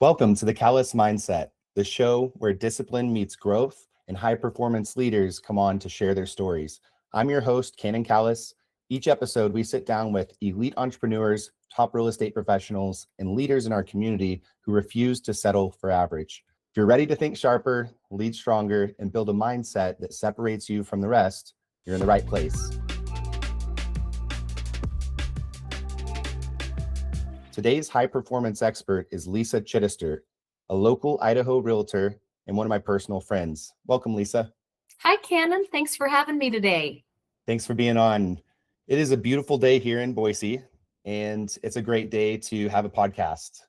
Welcome to the Callis Mindset, the show where discipline meets growth and high-performance leaders come on to share their stories. I'm your host, Kannon Callis. Each episode, we sit down with elite entrepreneurs, top real estate professionals, and leaders in our community who refuse to settle for average. If you're ready to think sharper, lead stronger, and build a mindset that separates you from the rest, you're in the right place. Today's high-performance expert is Lisa Chidester, a local Idaho realtor and one of my personal friends. Welcome, Lisa. Hi, Kannon. Thanks for having me today. Thanks for being on. It is a beautiful day here in Boise, and it's a great day to have a podcast.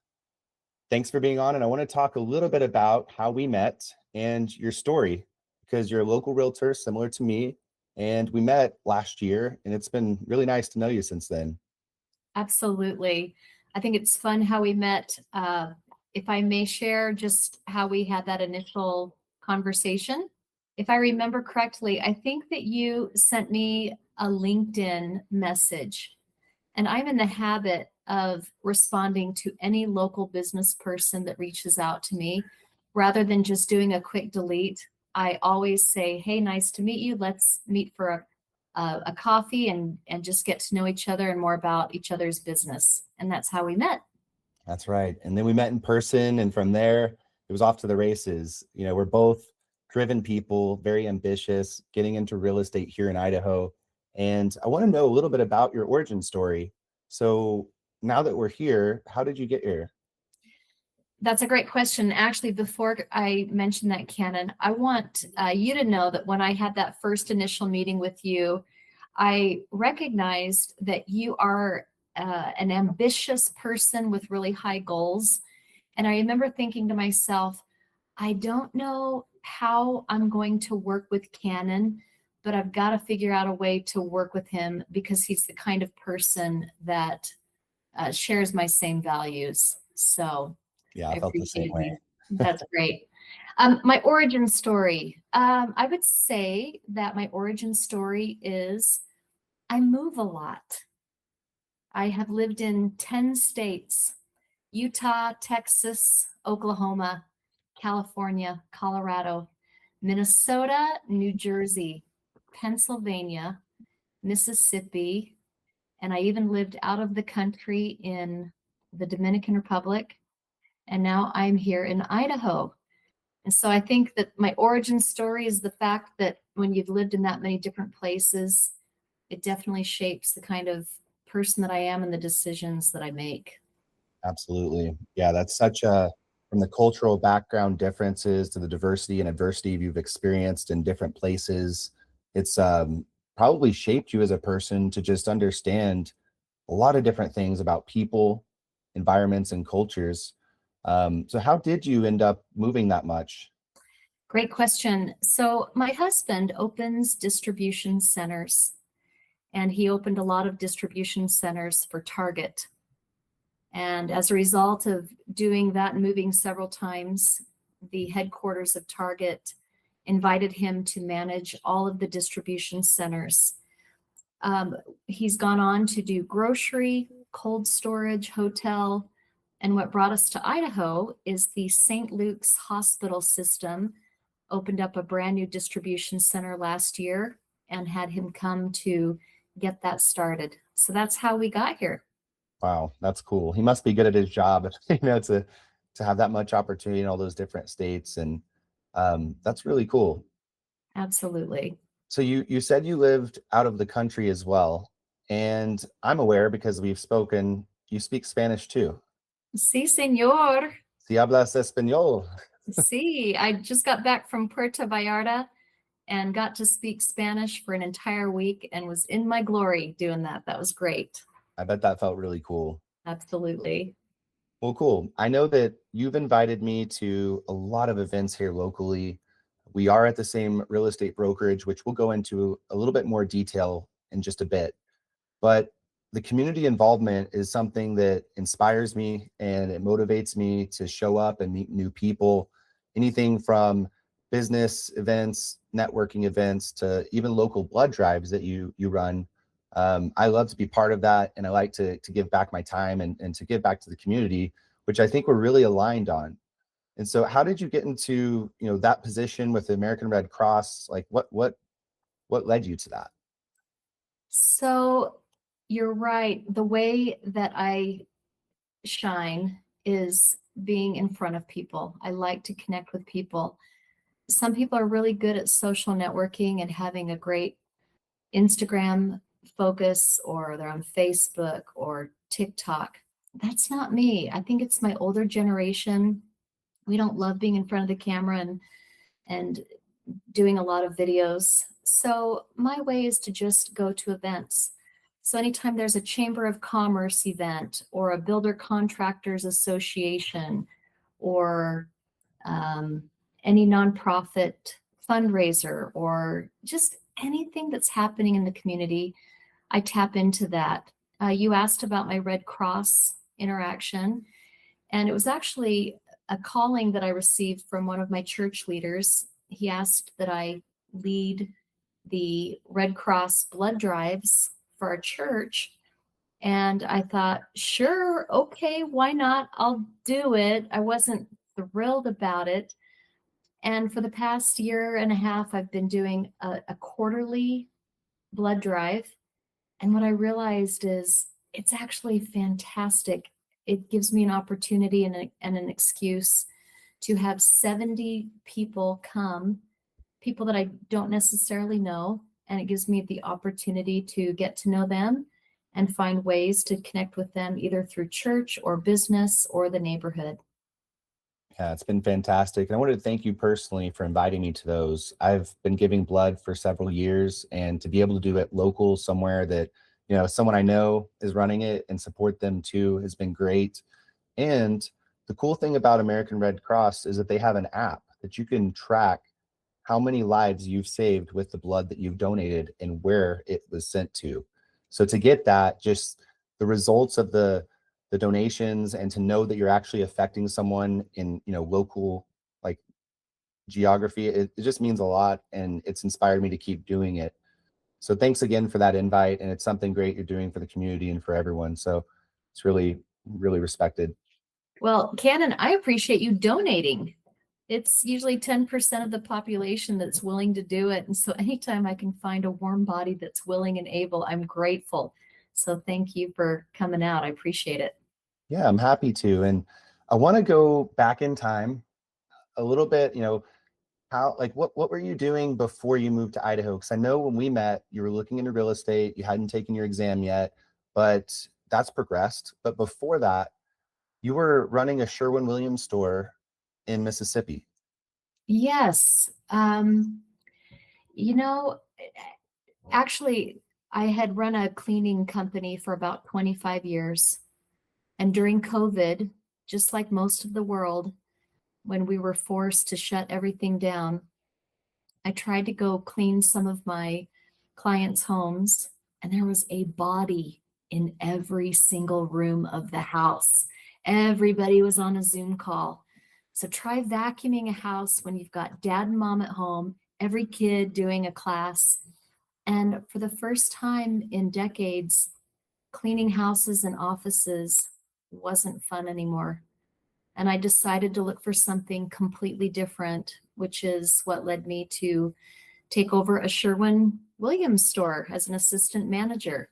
Thanks for being on, and I want to talk a little bit about how we met and your story, because you're a local realtor similar to me, and we met last year, and it's been really nice to know you since then. Absolutely. I think it's fun how we met. If I may share just how we had that initial conversation. If I remember correctly, I think that you sent me a LinkedIn message, and I'm in the habit of responding to any local business person that reaches out to me rather than just doing a quick delete. I always say, hey, nice to meet you. Let's meet for a coffee and just get to know each other and more about each other's business. And that's how we met. That's right. And then we met in person, and from there, it was off to the races. You know, we're both driven people, very ambitious, getting into real estate here in Idaho. And I want to know a little bit about your origin story. So now that we're here, how did you get here? That's a great question. Actually, before I mention that, Kannon, I want you to know that when I had that first initial meeting with you, I recognized that you are an ambitious person with really high goals. And I remember thinking to myself, I don't know how I'm going to work with Kannon, but I've got to figure out a way to work with him because he's the kind of person that shares my same values. So Yeah, I I felt the same appreciate way. you. That's great. My origin story. I would say that my origin story is I move a lot. I have lived in 10 states: Utah, Texas, Oklahoma, California, Colorado, Minnesota, New Jersey, Pennsylvania, Mississippi, and I even lived out of the country in the Dominican Republic. And now I'm here in Idaho. And so I think that my origin story is the fact that when you've lived in that many different places, it definitely shapes the kind of person that I am and the decisions that I make. Absolutely. Yeah, that's such a, from the cultural background differences to the diversity and adversity you've experienced in different places, it's probably shaped you as a person to just understand a lot of different things about people, environments, and cultures. So how did you end up moving that much? Great question. So my husband opens distribution centers, and he opened a lot of distribution centers for Target. And as a result of doing that and moving several times, the headquarters of Target invited him to manage all of the distribution centers. He's gone on to do grocery, cold storage, hotel, and what brought us to Idaho is the St. Luke's Hospital System opened up a brand new distribution center last year and had him come to get that started. So that's how we got here. Wow, that's cool. He must be good at his job, to have that much opportunity in all those different states, and that's really cool. Absolutely. So you said you lived out of the country as well, and I'm aware because we've spoken. You speak Spanish too. Sí, señor. Si hablas español. Sí, I just got back from Puerto Vallarta and got to speak Spanish for an entire week and was in my glory doing that. That was great. I bet that felt really cool. Absolutely. Well, cool. I know that you've invited me to a lot of events here locally. We are at the same real estate brokerage, which we'll go into a little bit more detail in just a bit. But the community involvement is something that inspires me and it motivates me to show up and meet new people. Anything from business events, networking events, to even local blood drives that you run. I love to be part of that, and I like to give back my time and to give back to the community, which I think we're really aligned on. And so how did you get into, that position with the American Red Cross? Like what led you to that? So you're right. The way that I shine is being in front of people. I like to connect with people. Some people are really good at social networking and having a great Instagram focus, or they're on Facebook or TikTok. That's not me. I think it's my older generation. We don't love being in front of the camera and doing a lot of videos. So my way is to just go to events. So anytime there's a Chamber of Commerce event or a Builder Contractors Association or um, any nonprofit fundraiser or just anything that's happening in the community, I tap into that. You asked about my Red Cross interaction, and it was actually a calling that I received from one of my church leaders. He asked that I lead the Red Cross blood drives for our church. And I thought, sure, okay, why not? I'll do it. I wasn't thrilled about it. And for the past year and a half, I've been doing a quarterly blood drive. And what I realized is it's actually fantastic. It gives me an opportunity and an excuse to have 70 people come, people that I don't necessarily know. And it gives me the opportunity to get to know them and find ways to connect with them either through church or business or the neighborhood. Yeah, it's been fantastic. And I wanted to thank you personally for inviting me to those. I've been giving blood for several years, and to be able to do it local somewhere that, someone I know is running it and support them too has been great. And the cool thing about American Red Cross is that they have an app that you can track how many lives you've saved with the blood that you've donated and where it was sent to. So to get that, just the results of the donations, and to know that you're actually affecting someone in, local, like, geography, it just means a lot, and it's inspired me to keep doing it. So thanks again for that invite, and it's something great you're doing for the community and for everyone. So it's really, really respected. Well, Cannon, I appreciate you donating. It's usually 10% of the population that's willing to do it. And so anytime I can find a warm body that's willing and able, I'm grateful. So thank you for coming out. I appreciate it. Yeah, I'm happy to. And I want to go back in time a little bit, how, like, what were you doing before you moved to Idaho? Because I know when we met, you were looking into real estate, you hadn't taken your exam yet, but that's progressed. But before that, you were running a Sherwin-Williams store in Mississippi. Yes. You know, actually, I had run a cleaning company for about 25 years. And during COVID, just like most of the world, when we were forced to shut everything down, I tried to go clean some of my clients' homes, and there was a body in every single room of the house. Everybody was on a Zoom call. So try vacuuming a house when you've got dad and mom at home, every kid doing a class. And for the first time in decades, cleaning houses and offices wasn't fun anymore. And I decided to look for something completely different, which is what led me to take over a Sherwin-Williams store as an assistant manager.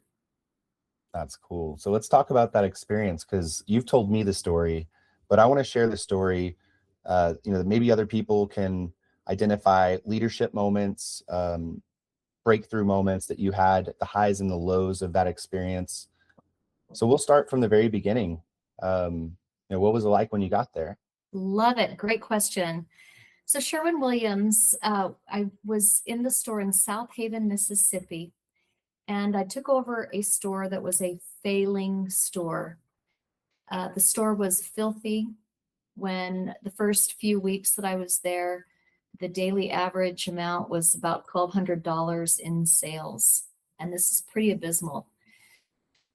That's cool. So let's talk about that experience, because you've told me the story, but I want to share the story. That maybe other people can identify leadership moments, breakthrough moments that you had, the highs and the lows of that experience. So we'll start from the very beginning. What was it like when you got there? Love it. Great question. So Sherwin-Williams, I was in the store in South Haven, Mississippi, and I took over a store that was a failing store. The store was filthy. When the first few weeks that I was there, the daily average amount was about $1,200 in sales. And this is pretty abysmal.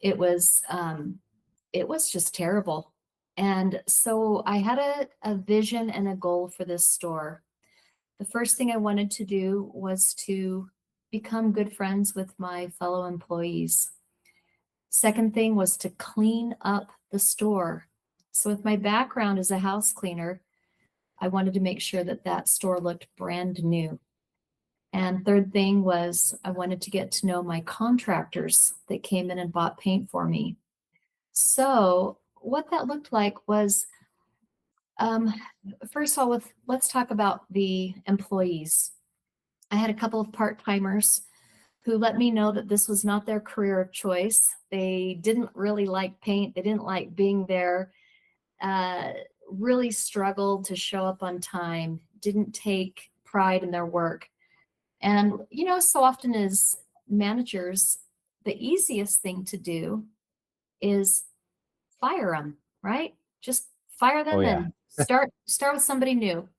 It was it was just terrible. And so I had a vision and a goal for this store. The first thing I wanted to do was to become good friends with my fellow employees. Second thing was to clean up the store. So with my background as a house cleaner, I wanted to make sure that that store looked brand new. And third thing was I wanted to get to know my contractors that came in and bought paint for me. So what that looked like was, um, first of all, let's talk about the employees. I had a couple of part-timers who let me know that this was not their career of choice. They didn't really like paint. They didn't like being there. Uh, really struggled to show up on time. Didn't take pride in their work. And so often as managers, the easiest thing to do is fire them, right? Just fire Oh them yeah. and start with somebody new.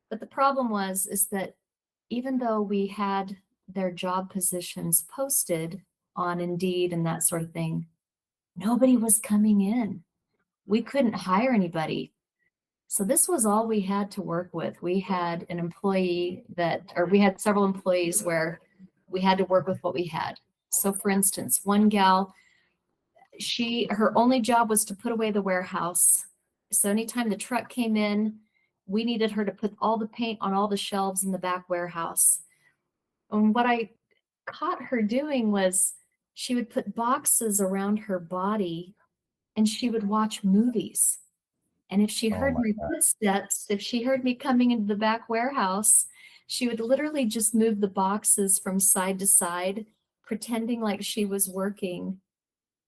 But the problem is that even though we had their job positions posted on Indeed and that sort of thing, nobody was coming in. We couldn't hire anybody. So this was all we had to work with. We had we had several employees where we had to work with what we had. So for instance, one gal, her only job was to put away the warehouse. So anytime the truck came in, we needed her to put all the paint on all the shelves in the back warehouse. And what I caught her doing was she would put boxes around her body and she would watch movies. And if she Oh heard my my God. footsteps, if she heard me coming into the back warehouse, she would literally just move the boxes from side to side, pretending like she was working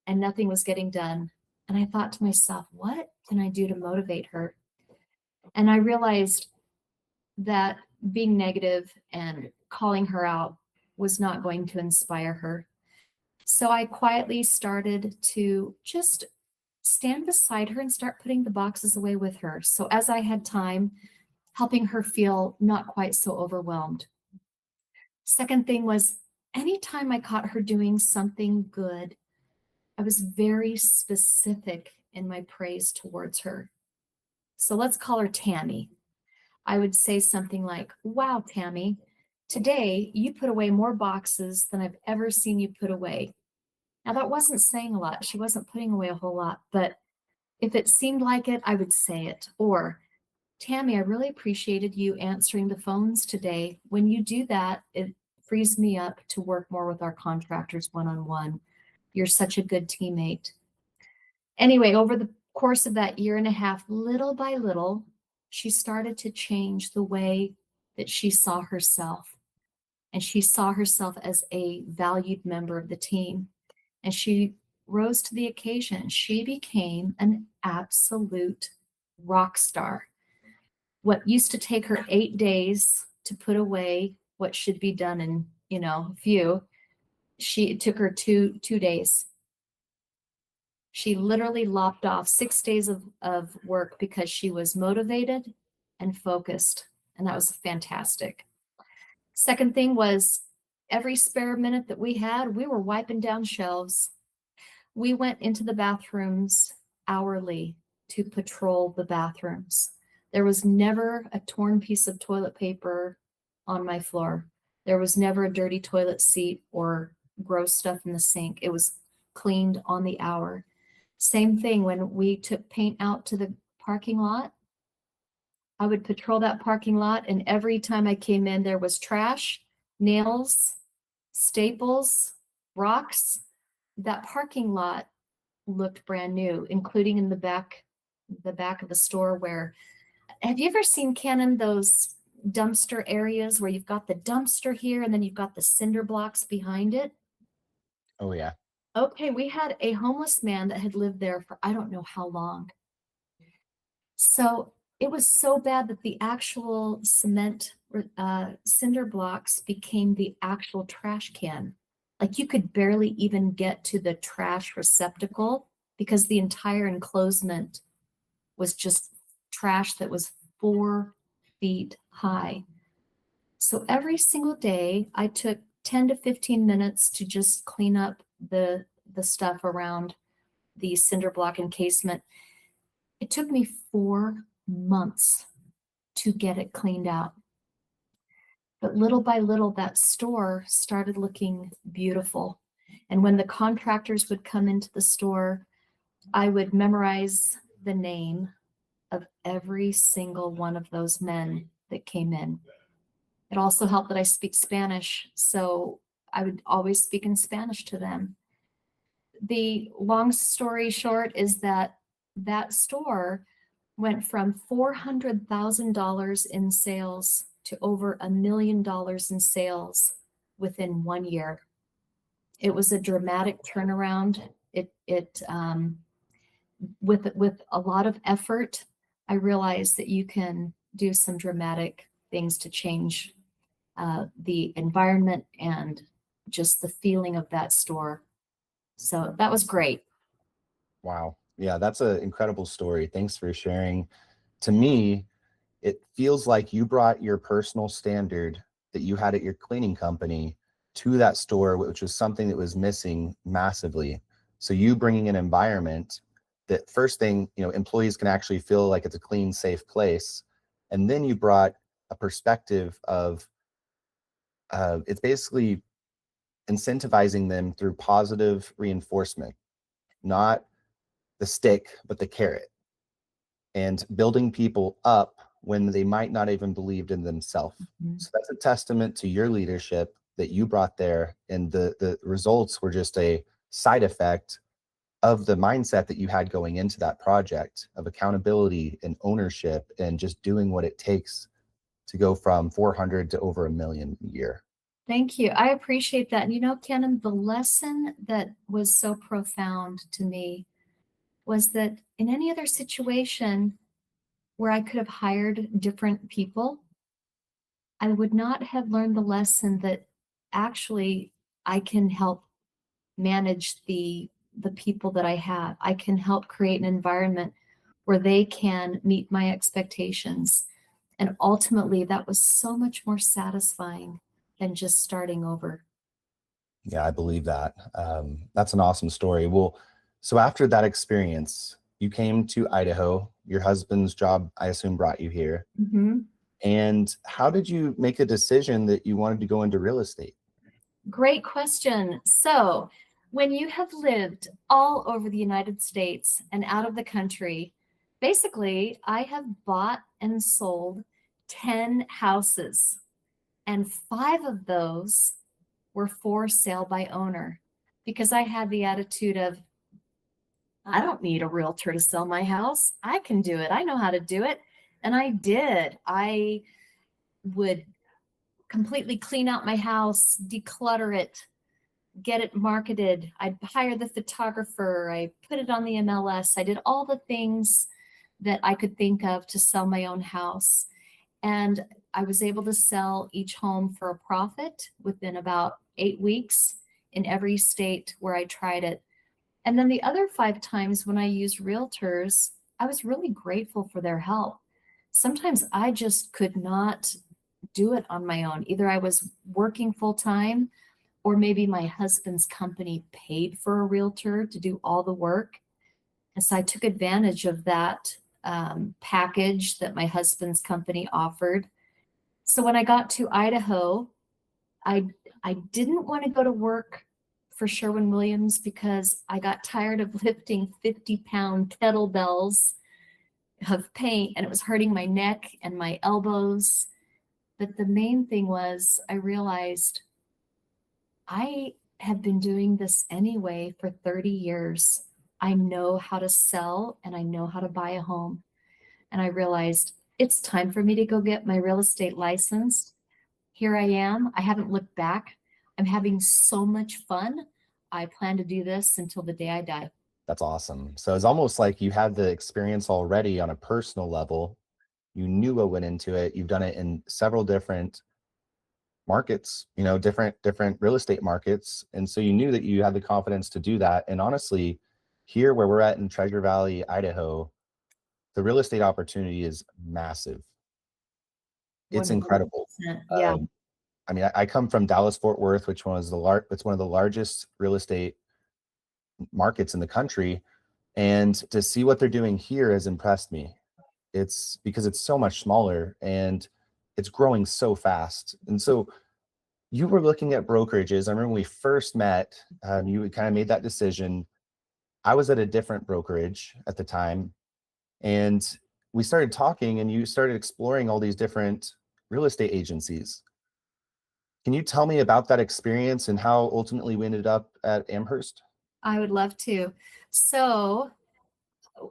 and nothing was getting done. And I thought to myself, what can I do to motivate her? And I realized that being negative and calling her out was not going to inspire her. So I quietly started to just stand beside her and start putting the boxes away with her. So as I had time, helping her feel not quite so overwhelmed. Second thing was anytime I caught her doing something good, I was very specific in my praise towards her. So let's call her Tammy. I would say something like, wow, Tammy, today you put away more boxes than I've ever seen you put away. Now, that wasn't saying a lot. She wasn't putting away a whole lot, but if it seemed like it, I would say it. Or, Tammy, I really appreciated you answering the phones today. When you do that, it frees me up to work more with our contractors one-on-one. You're such a good teammate. Anyway, over the course of that year and a half, little by little, she started to change the way that she saw herself. And she saw herself as a valued member of the team. And she rose to the occasion. She became an absolute rock star. What used to take her 8 days to put away what should be done in, a few, it took her two days. She literally lopped off 6 days of work because she was motivated and focused. And that was fantastic. Second thing was every spare minute that we had, we were wiping down shelves. We went into the bathrooms hourly to patrol the bathrooms. There was never a torn piece of toilet paper on my floor. There was never a dirty toilet seat or gross stuff in the sink. It was cleaned on the hour. Same thing when we took paint out to the parking lot. I would patrol that parking lot, and every time I came in, there was trash, nails, staples, rocks. That parking lot looked brand new, including in the back of the store where, have you ever seen, Cannon, those dumpster areas where you've got the dumpster here and then you've got the cinder blocks behind it? Oh yeah. Okay, we had a homeless man that had lived there for I don't know how long. So it was so bad that the actual cement cinder blocks became the actual trash can. Like you could barely even get to the trash receptacle because the entire enclosement was just trash that was 4 feet high. So every single day I took 10 to 15 minutes to just clean up the stuff around the cinder block encasement. It took me 4 months to get it cleaned out. But little by little, that store started looking beautiful. And when the contractors would come into the store, I would memorize the name of every single one of those men that came in. It also helped that I speak Spanish, so I would always speak in Spanish to them. The long story short is that that store went from $400,000 in sales to over $1 million in sales within 1 year. It was a dramatic turnaround. With a lot of effort, I realized that you can do some dramatic things to change the environment and just the feeling of that store. So that was great. Wow. Yeah, that's an incredible story. Thanks for sharing. To me, it feels like you brought your personal standard that you had at your cleaning company to that store, which was something that was missing massively. So you bringing an environment that, first thing, employees can actually feel like it's a clean, safe place. And then you brought a perspective of it's basically incentivizing them through positive reinforcement, not the stick, but the carrot, and building people up when they might not even believed in themselves. Mhm. So that's a testament to your leadership that you brought there. And the results were just a side effect of the mindset that you had going into that project of accountability and ownership and just doing what it takes to go from 400 to over 1 million a year. Thank you. I appreciate that. And Cannon, the lesson that was so profound to me was that in any other situation where I could have hired different people, I would not have learned the lesson that actually I can help manage the people that I have. I can help create an environment where they can meet my expectations. And ultimately, that was so much more satisfying than just starting over. Yeah, I believe that. That's an awesome story. Well, so after that experience, you came to Idaho. Your husband's job, I assume, brought you here. Mhm. And how did you make a decision that you wanted to go into real estate? Great question. So, when you have lived all over the United States and out of the country, basically, I have bought and sold 10 houses, and 5 of those were for sale by owner because I had the attitude of, I don't need a realtor to sell my house. I can do it. I know how to do it. And I did. I would completely clean out my house, declutter it, get it marketed. I'd hire the photographer. I put it on the MLS. I did all the things that I could think of to sell my own house. And I was able to sell each home for a profit within about 8 weeks in every state where I tried it. And then the other 5 times when I used realtors, I was really grateful for their help. Sometimes I just could not do it on my own. Either I was working full time or maybe my husband's company paid for a realtor to do all the work. And so I took advantage of that package that my husband's company offered. So when I got to Idaho, I I didn't want to go to work for Sherwin-Williams because I got tired of lifting 50-pound kettlebells of paint and it was hurting my neck and my elbows. But the main thing was I realized I have been doing this anyway for 30 years. I know how to sell and I know how to buy a home. And I realized it's time for me to go get my real estate license. Here I am. I haven't looked back. I'm having so much fun. I plan to do this until the day I die. That's awesome. So it's almost like you had the experience already on a personal level. You knew what went into it. You've done it in several different markets, different real estate markets. And so you knew that you had the confidence to do that. And honestly, here where we're at in Treasure Valley, Idaho, the real estate opportunity is massive. It's incredible. 100%. Yeah. Um, I mean, I come from Dallas Fort Worth, which was it's one of the largest real estate markets in the country. And to see what they're doing here has impressed me. It's because it's so much smaller and it's growing so fast. And so you were looking at brokerages. I remember when we first met, you kind of made that decision. I was at a different brokerage at the time. And we started talking, and you started exploring all these different real estate agencies. Can you tell me about that experience and how ultimately we ended up at Amherst? I would love to. So,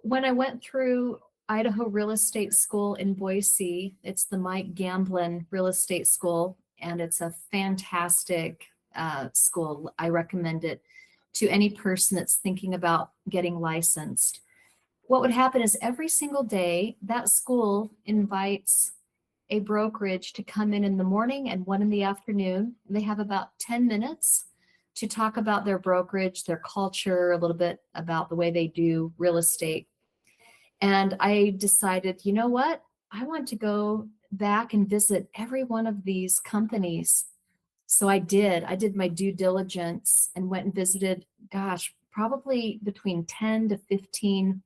when I went through Idaho Real Estate School in Boise, it's the Mike Gamblin Real Estate School, and it's a fantastic school. I recommend it to any person that's thinking about getting licensed. What would happen is every single day, that school invites a brokerage to come in the morning and one in the afternoon. They have about 10 minutes to talk about their brokerage, their culture, a little bit about the way they do real estate. And I decided, you know what? I want to go back and visit every one of these companies. So I did. I did my due diligence and went and visited, gosh, probably between 10 to 15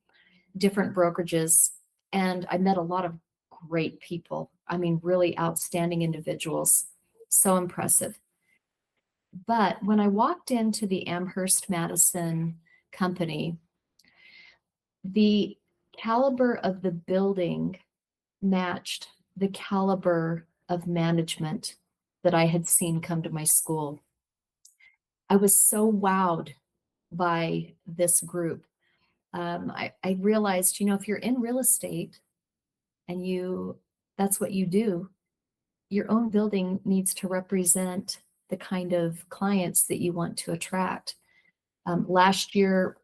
different brokerages. And I met a lot of great people. I mean, really outstanding individuals. So impressive. But when I walked into the Amherst Madison company, the caliber of the building matched the caliber of management that I had seen come to my school. I was so wowed by this group. I realized, if you're in real estate and that's what you do, your own building needs to represent the kind of clients that you want to attract. Last year,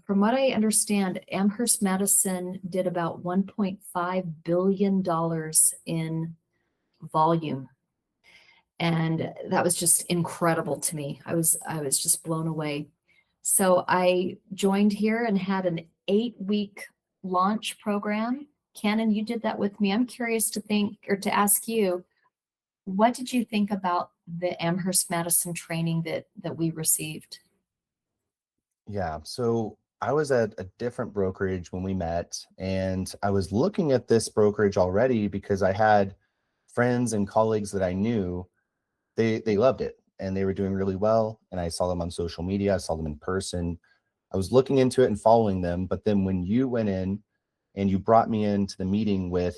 from what I understand, Amherst Madison did about $1.5 billion in volume. And that was just incredible to me. I was just blown away. So I joined here and had an 8-week launch program. Kannon, you did that with me. I'm curious to ask you, what did you think about the Amherst Madison training that we received? Yeah. So I was at a different brokerage when we met, and I was looking at this brokerage already because I had friends and colleagues that I knew. They loved it and they were doing really well. And I saw them on social media, I saw them in person. I was looking into it and following them. But then when you went in and you brought me into the meeting with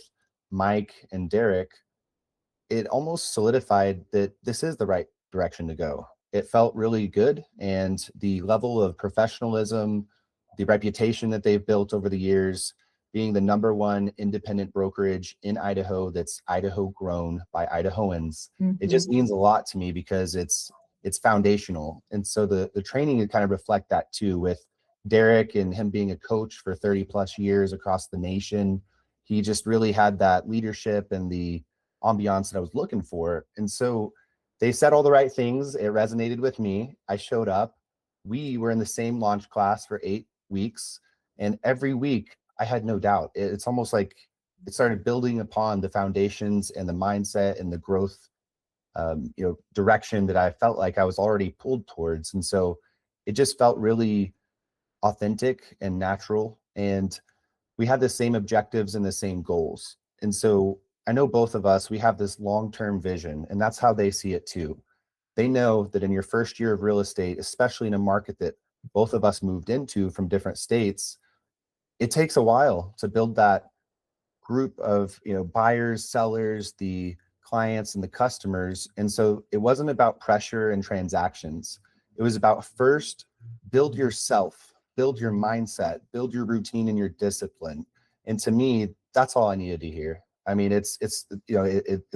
Mike and Derek, it almost solidified that this is the right direction to go. It felt really good. And the level of professionalism, the reputation that they've built over the years, being the number one independent brokerage in Idaho that's Idaho grown by Idahoans, it just Mhm. means a lot to me because it's foundational. And so the training would kind of reflect that too, with Derek and him being a coach for 30 plus years across the nation. He just really had that leadership and the ambiance that I was looking for. And so they said all the right things. It resonated with me. I showed up. We were in the same launch class for 8 weeks. And every week I had no doubt. It's almost like it started building upon the foundations and the mindset and the growth, direction that I felt like I was already pulled towards. And so it just felt really authentic and natural. And we had the same objectives and the same goals. And so I know both of us, we have this long-term vision, and that's how they see it too. They know that in your first year of real estate, especially in a market that both of us moved into from different states, it takes a while to build that group of buyers, sellers, the clients, and the customers. And so it wasn't about pressure and transactions. It was about first build yourself, build your mindset, build your routine and your discipline. And to me, that's all I needed to hear. I mean, it's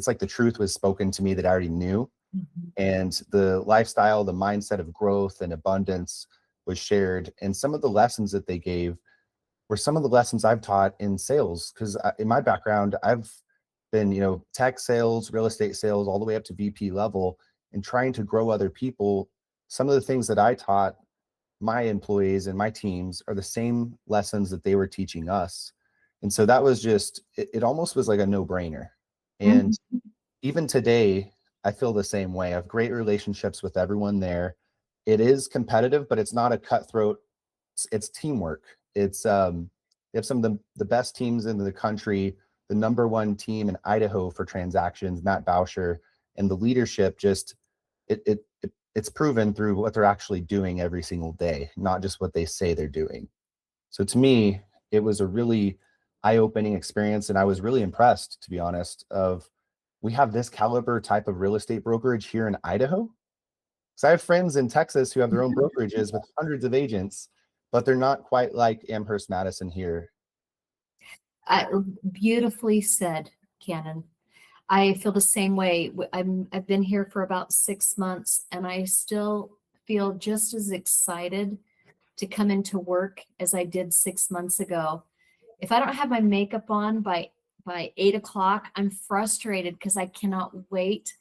like the truth was spoken to me that I already knew, Mhm. and the lifestyle, the mindset of growth and abundance was shared. And some of the lessons that they gave were some of the lessons I've taught in sales. Because in my background, I've been, tech sales, real estate sales, all the way up to VP level, and trying to grow other people. Some of the things that I taught my employees and my teams are the same lessons that they were teaching us. And so that was just, it almost was like a no brainer. And Mhm. even today, I feel the same way. I have great relationships with everyone there. It is competitive, but it's not a cutthroat. It's teamwork. They have some of the best teams in the country, the number one team in Idaho for transactions, Matt Bauscher, and the leadership just it's proven through what they're actually doing every single day, not just what they say they're doing. So to me, it was a really eye-opening experience, and I was really impressed, to be honest, of we have this caliber type of real estate brokerage here in Idaho. So I have friends in Texas who have their own brokerages with hundreds of agents, but they're not quite like Amherst Madison here. Beautifully said, Cannon. I feel the same way. I've been here for about 6 months, and I still feel just as excited to come into work as I did 6 months ago. If I don't have my makeup on by 8 o'clock, I'm frustrated because I cannot wait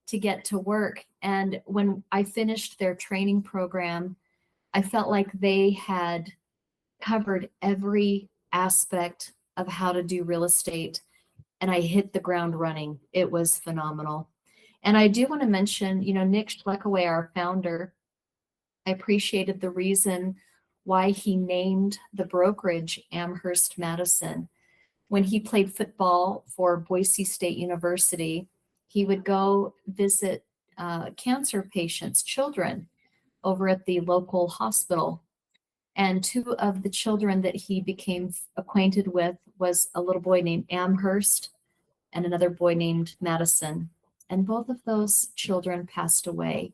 to get to work. And when I finished their training program, I felt like they had covered every aspect of how to do real estate, and I hit the ground running. It was phenomenal. And I do want to mention, Nick Schleckaway, our founder, I appreciated the reason why he named the brokerage Amherst Madison. When he played football for Boise State University, he would go visit cancer patients, children, over at the local hospital. And two of the children that he became acquainted with was a little boy named Amherst and another boy named Madison. And both of those children passed away.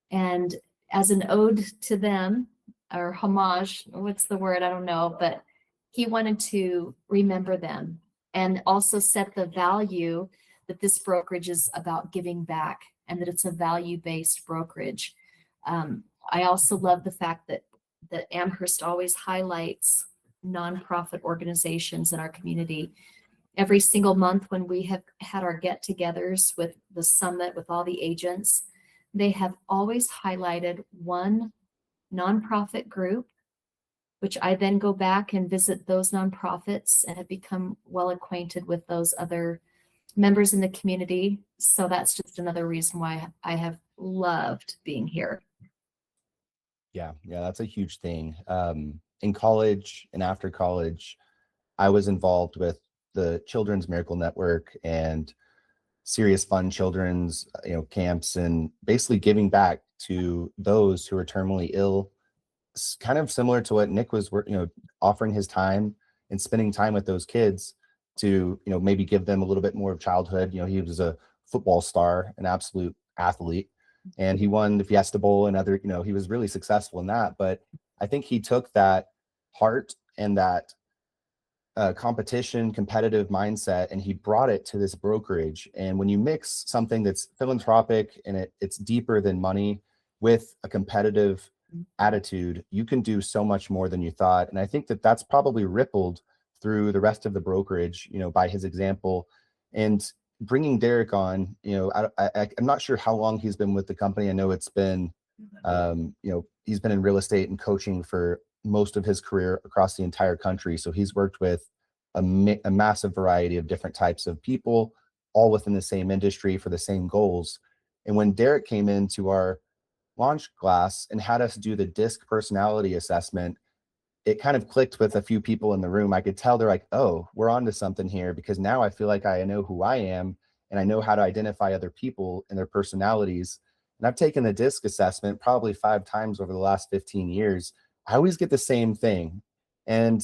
And as an ode to them, or homage, what's the word? I don't know, but he wanted to remember them and also set the value that this brokerage is about giving back and that it's a value-based brokerage. I also love the fact that Amherst always highlights nonprofit organizations in our community. Every single month when we have had our get-togethers with the summit with all the agents, they have always highlighted one nonprofit group, which I then go back and visit those nonprofits and have become well acquainted with those other members in the community. So that's just another reason why I have loved being here. Yeah, that's a huge thing. In college and after college, I was involved with the Children's Miracle Network and Serious Fun Children's, camps, and basically giving back to those who are terminally ill, kind of similar to what Nick was, offering his time and spending time with those kids to, maybe give them a little bit more of childhood. He was a football star, an absolute athlete, and he won the Fiesta Bowl and other, he was really successful in that. But I think he took that heart and that competition, competitive mindset, and he brought it to this brokerage. And when you mix something that's philanthropic and it's deeper than money with a competitive attitude, you can do so much more than you thought. And I think that that's probably rippled through the rest of the brokerage, by his example. And bringing Derek on, I'm not sure how long he's been with the company. I know it's been, he's been in real estate and coaching for most of his career across the entire country. So he's worked with a massive variety of different types of people, all within the same industry for the same goals. And when Derek came into our launch class and had us do the DISC personality assessment, it kind of clicked with a few people in the room. I could tell they're like, oh, we're on to something here, because now I feel like I know who I am and I know how to identify other people and their personalities. And I've taken the DISC assessment probably 5 times over the last 15 years. I always get the same thing. And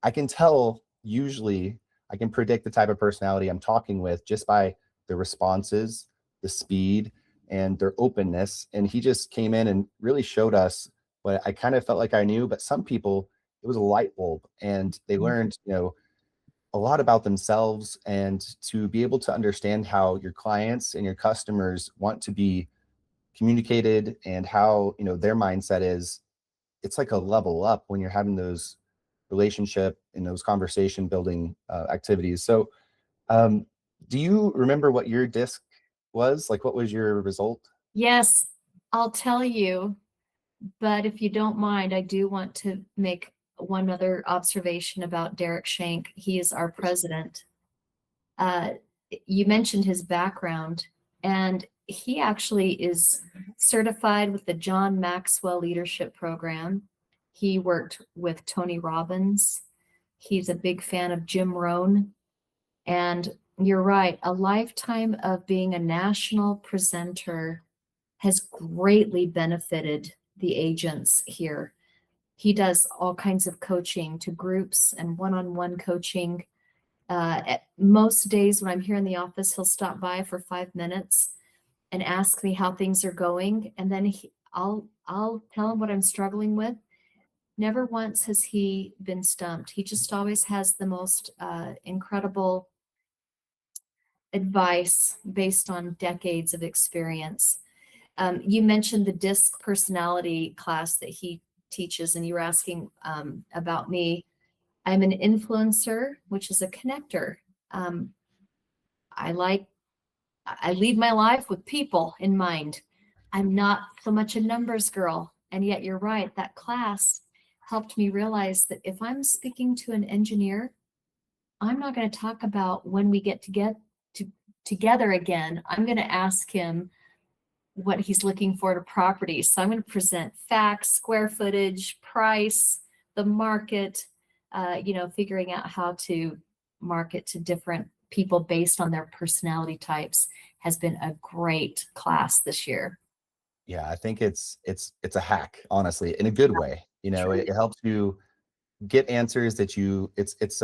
I can tell, usually, I can predict the type of personality I'm talking with just by the responses, the speed, and their openness. And he just came in and really showed us what I kind of felt like I knew, but some people, it was a light bulb, and they learned, a lot about themselves, and to be able to understand how your clients and your customers want to be communicated and how, their mindset is. It's like a level up when you're having those relationship and those conversation building activities. So do you remember what your DISC was? Like, what was your result? Yes, I'll tell you, but if you don't mind, I do want to make one other observation about Derek Shank. He is our president. You mentioned his background, and he actually is certified with the John Maxwell Leadership Program. He worked with Tony Robbins. He's a big fan of Jim Rohn. And you're right, a lifetime of being a national presenter has greatly benefited the agents here. He does all kinds of coaching to groups and one-on-one coaching. At most days when I'm here in the office, he'll stop by for 5 minutes and ask me how things are going, and then I'll tell him what I'm struggling with. Never once has he been stumped. He just always has the most incredible advice based on decades of experience. You mentioned the DISC personality class that he teaches, and you were asking about me. I'm an influencer, which is a connector. Um, I like, I lead my life with people in mind. I'm not so much a numbers girl. And yet you're right, that class helped me realize that if I'm speaking to an engineer, I'm not going to talk about when we together again. I'm going to ask him what he's looking for to properties. So I'm going to present facts, square footage, price, the market, figuring out how to market to different people based on their personality types has been a great class this year. Yeah, I think it's a hack, honestly, in a good way. True. It helps you get answers that it's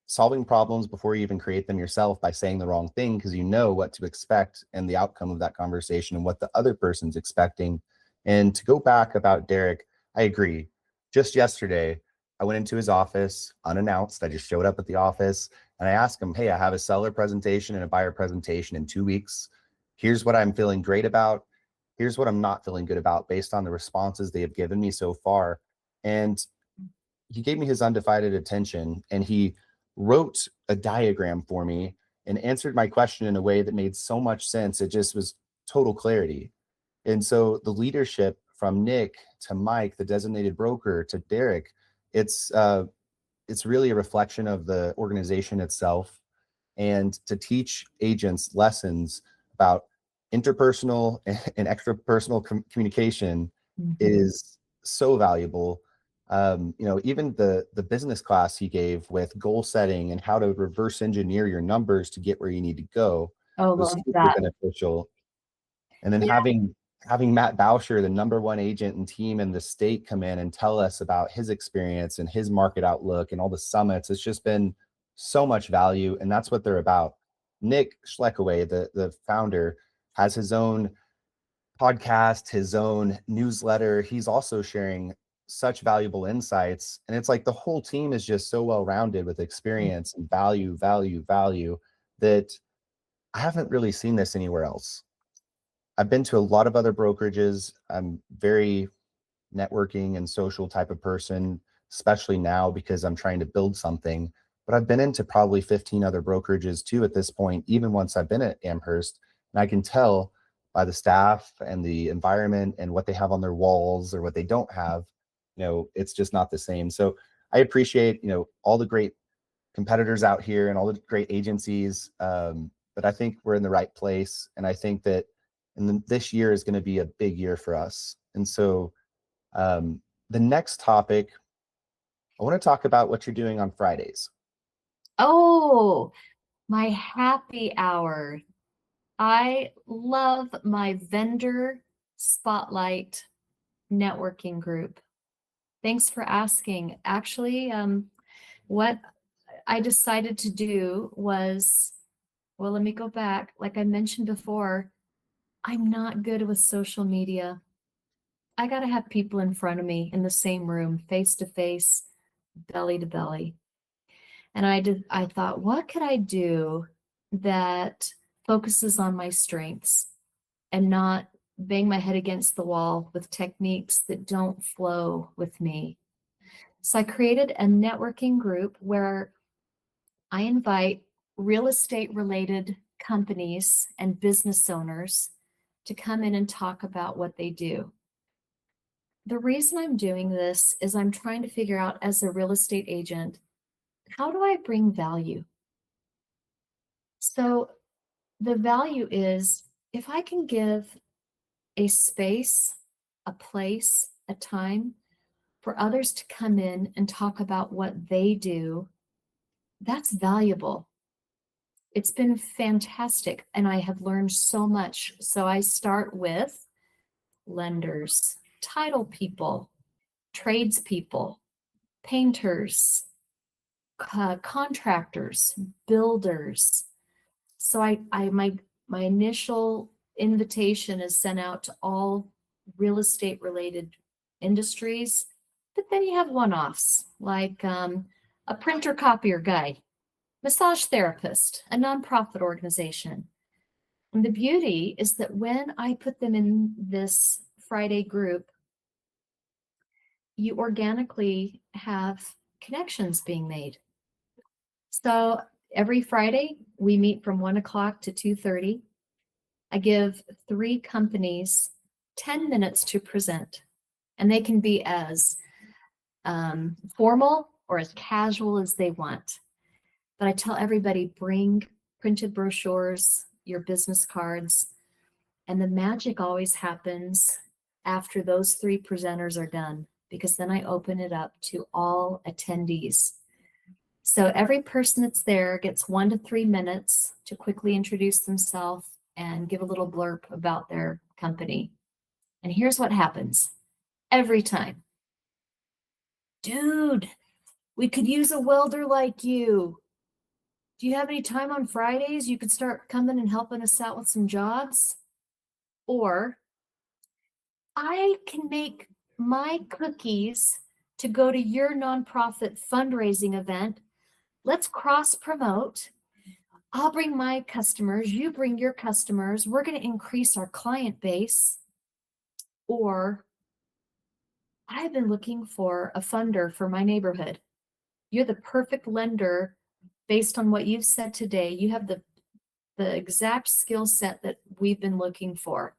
solving problems before you even create them yourself by saying the wrong thing, because you know what to expect and the outcome of that conversation and what the other person's expecting. And to go back about Derek, I agree. Just yesterday, I went into his office unannounced. I just showed up at the office and I asked him, hey, I have a seller presentation and a buyer presentation in 2 weeks. Here's what I'm feeling great about. Here's what I'm not feeling good about based on the responses they have given me so far. And he gave me his undivided attention, and he wrote a diagram for me and answered my question in a way that made so much sense. It just was total clarity. And so the leadership from Nick to Mike, the designated broker, to Derek, it's uh, it's really a reflection of the organization itself, and to teach agents lessons about interpersonal and extrapersonal communication Mhm. is so valuable. Even the business class he gave with goal setting and how to reverse engineer your numbers to get where you need to go Oh, was love super that. beneficial. And then Yeah. having Matt Bauscher, the number one agent and team in the state, come in and tell us about his experience and his market outlook and all the summits. It's just been so much value, and that's what they're about. Nick Schleckaway, the founder, has his own podcast, his own newsletter. He's also sharing such valuable insights, and it's like the whole team is just so well rounded with experience and value that I haven't really seen this anywhere else. I've been to a lot of other brokerages. I'm very networking and social type of person, especially now because I'm trying to build something. But I've been into probably 15 other brokerages too at this point, even once I've been at Amherst. And I can tell by the staff and the environment and what they have on their walls or what they don't have, it's just not the same. So I appreciate, all the great competitors out here and all the great agencies. But I think we're in the right place. And I think that this year is going to be a big year for us. And so um, the next topic, I want to talk about what you're doing on Fridays. Oh, my happy hour. I love my vendor spotlight networking group. Thanks for asking. Actually, what I decided to do was, well, let me go back. Like I mentioned before, I'm not good with social media. I got to have people in front of me in the same room, face to face, belly to belly. And I thought, what could I do that focuses on my strengths and not bang my head against the wall with techniques that don't flow with me? So I created a networking group where I invite real estate related companies and business owners to come in and talk about what they do. The reason I'm doing this is I'm trying to figure out, as a real estate agent, how do I bring value? So the value is if I can give a space, a place, a time for others to come in and talk about what they do, that's valuable. It's been fantastic, and I have learned so much. So I start with lenders, title people, tradespeople, painters, contractors, builders. So my initial invitation is sent out to all real estate related industries, but then you have one-offs like a printer copier guy, massage therapist, a nonprofit organization. And the beauty is that when I put them in this Friday group, you organically have connections being made. So every Friday we meet from 1 o'clock to 2:30. I give 3 companies 10 minutes to present, and they can be as formal or as casual as they want. But I tell everybody, bring printed brochures, your business cards, and the magic always happens after those 3 presenters are done, because then I open it up to all attendees. So every person that's there gets 1 to 3 minutes to quickly introduce themselves and give a little blurb about their company. And here's what happens every time. Dude, we could use a welder like you. Do you have any time on Fridays? You could start coming and helping us out with some jobs. Or I can make my cookies to go to your nonprofit fundraising event. Let's cross promote. I'll bring my customers, you bring your customers. We're going to increase our client base. Or I've been looking for a funder for my neighborhood. You're the perfect lender based on what you've said today. You have the exact skill set that we've been looking for.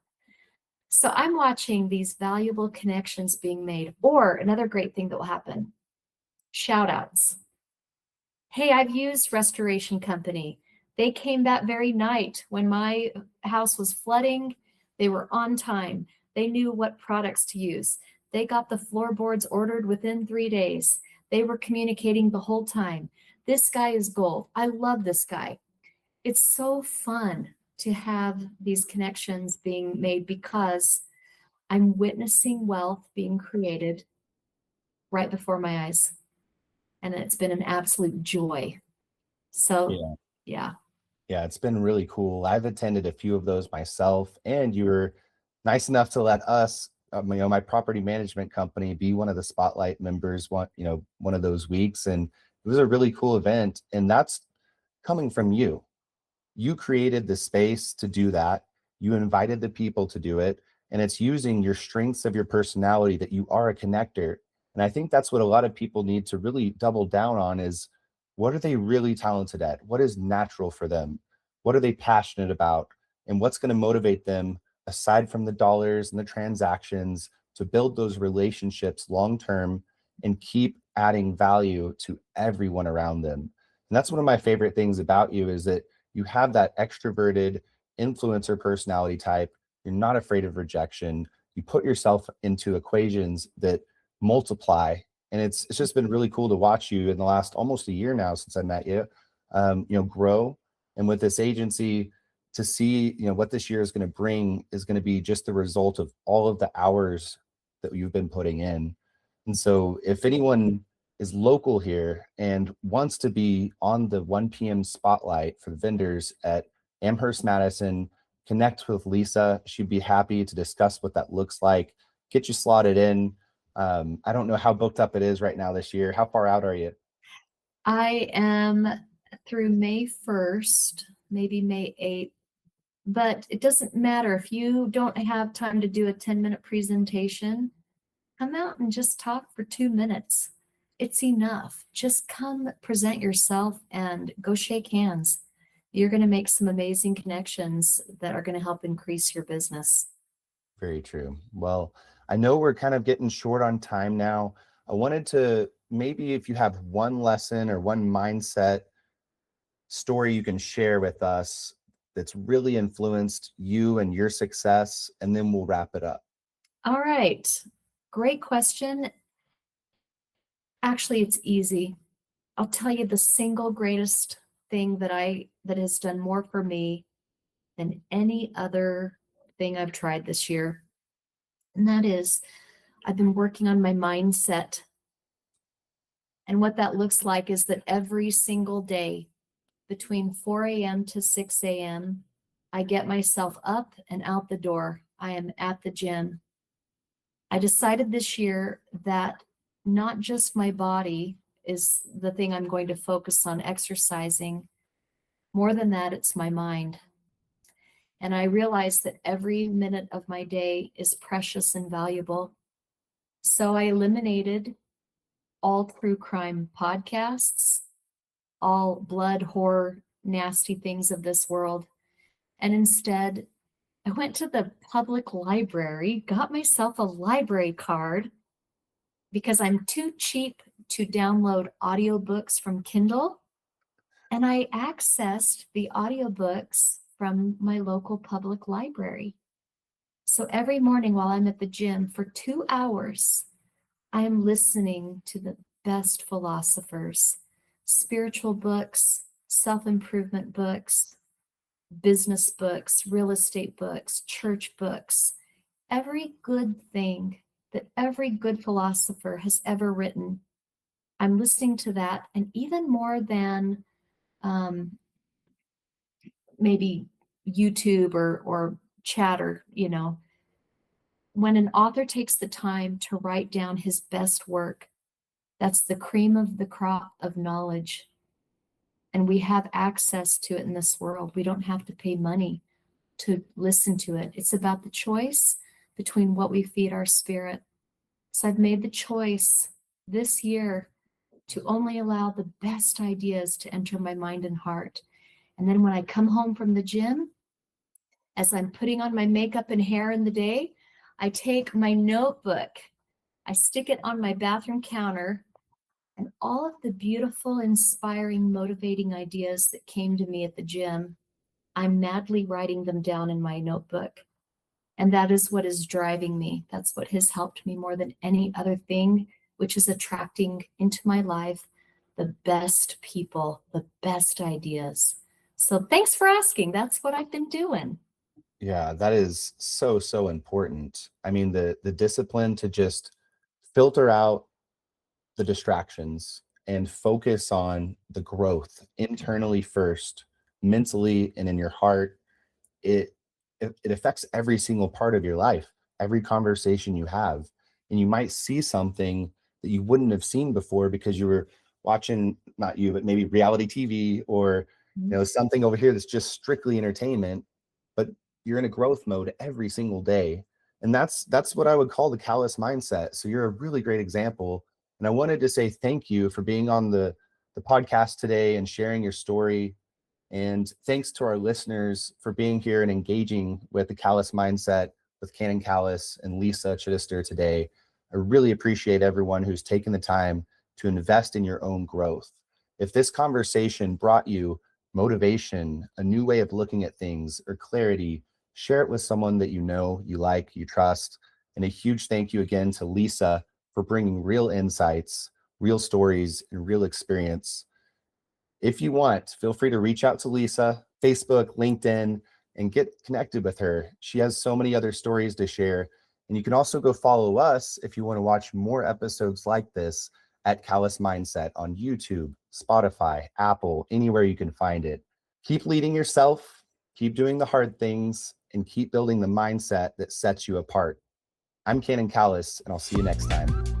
So I'm watching these valuable connections being made. Or another great thing that will happen, shout outs. Hey, I've used Restoration Company. They came that very night when my house was flooding. They were on time. They knew what products to use. They got the floorboards ordered within 3 days. They were communicating the whole time. This guy is gold. I love this guy. It's so fun to have these connections being made because I'm witnessing wealth being created right before my eyes. And it's been an absolute joy. So, Yeah. yeah. Yeah, it's been really cool. I've attended a few of those myself, and you were nice enough to let us, my property management company, be one of the spotlight members one of those weeks. And it was a really cool event. And that's coming from you. You created the space to do that. You invited the people to do it. And it's using your strengths of your personality that you are a connector. And I think that's what a lot of people need to really double down on is what are they really talented at? What is natural for them? What are they passionate about? And what's going to motivate them aside from the dollars and the transactions to build those relationships long term and keep adding value to everyone around them. And that's one of my favorite things about you is that you have that extroverted influencer personality type. You're not afraid of rejection. You put yourself into equations that multiply. And it's just been really cool to watch you in the last almost a year now since I met you, grow. And with this agency, to see, what this year is going to bring is going to be just the result of all of the hours that you've been putting in. And so if anyone is local here and wants to be on the 1 p.m. spotlight for the vendors at Amherst Madison, connect with Lisa. She'd be happy to discuss what that looks like, get you slotted in. I don't know how booked up it is right now this year. How far out are you? I am through May 1st, maybe May 8th, but it doesn't matter. If you don't have time to do a 10-minute presentation, come out and just talk for 2 minutes. It's enough. Just come present yourself and go shake hands. You're going to make some amazing connections that are going to help increase your business. Very true. Well, I know we're kind of getting short on time now. I wanted to maybe if you have one lesson or one mindset story you can share with us that's really influenced you and your success, and then we'll wrap it up. All right. Great question. Actually, it's easy. I'll tell you the single greatest thing that has done more for me than any other thing I've tried this year. And that is I've been working on my mindset. And what that looks like is that every single day between 4 a.m. to 6 a.m., I get myself up and out the door. I am at the gym. I decided this year that not just my body is the thing I'm going to focus on exercising. More than that, it's my mind. And I realized that every minute of my day is precious and valuable. So I eliminated all true crime podcasts, all blood, horror, nasty things of this world. And instead, I went to the public library, got myself a library card because I'm too cheap to download audiobooks from Kindle. And I accessed the audiobooks from my local public library. So every morning while I'm at the gym for 2 hours, I am listening to the best philosophers, spiritual books, self-improvement books, business books, real estate books, church books, every good thing that every good philosopher has ever written. I'm listening to that, and even more than maybe YouTube or chatter, when an author takes the time to write down his best work, that's the cream of the crop of knowledge. And we have access to it in this world. We don't have to pay money to listen to it. It's about the choice between what we feed our spirit. So I've made the choice this year to only allow the best ideas to enter my mind and heart. And then when I come home from the gym, as I'm putting on my makeup and hair in the day, I take my notebook, I stick it on my bathroom counter, and all of the beautiful, inspiring, motivating ideas that came to me at the gym, I'm madly writing them down in my notebook. And that is what is driving me. That's what has helped me more than any other thing, which is attracting into my life the best people, the best ideas. So thanks for asking. That's what I've been doing. Yeah, that is so, so important. I mean, the discipline to just filter out the distractions and focus on the growth internally first, mentally and in your heart. It affects every single part of your life, every conversation you have. And you might see something that you wouldn't have seen before because you were watching, not you, but maybe reality TV, or something over here that's just strictly entertainment, but you're in a growth mode every single day. And that's what I would call the Callis mindset. So you're a really great example. And I wanted to say thank you for being on the podcast today and sharing your story. And thanks to our listeners for being here and engaging with the Callis Mindset with Kannon Callis and Lisa Chidester today. I really appreciate everyone who's taken the time to invest in your own growth. If this conversation brought you motivation, a new way of looking at things, or clarity, share it with someone that you know, you like, you trust. And a huge thank you again to Lisa for bringing real insights, real stories, and real experience. If you want, feel free to reach out to Lisa, Facebook, LinkedIn, and get connected with her. She has so many other stories to share. And you can also go follow us if you want to watch more episodes like this at Callis Mindset on YouTube, Spotify, Apple, anywhere you can find it. Keep leading yourself, keep doing the hard things, and keep building the mindset that sets you apart. I'm Kannon Callis, and I'll see you next time.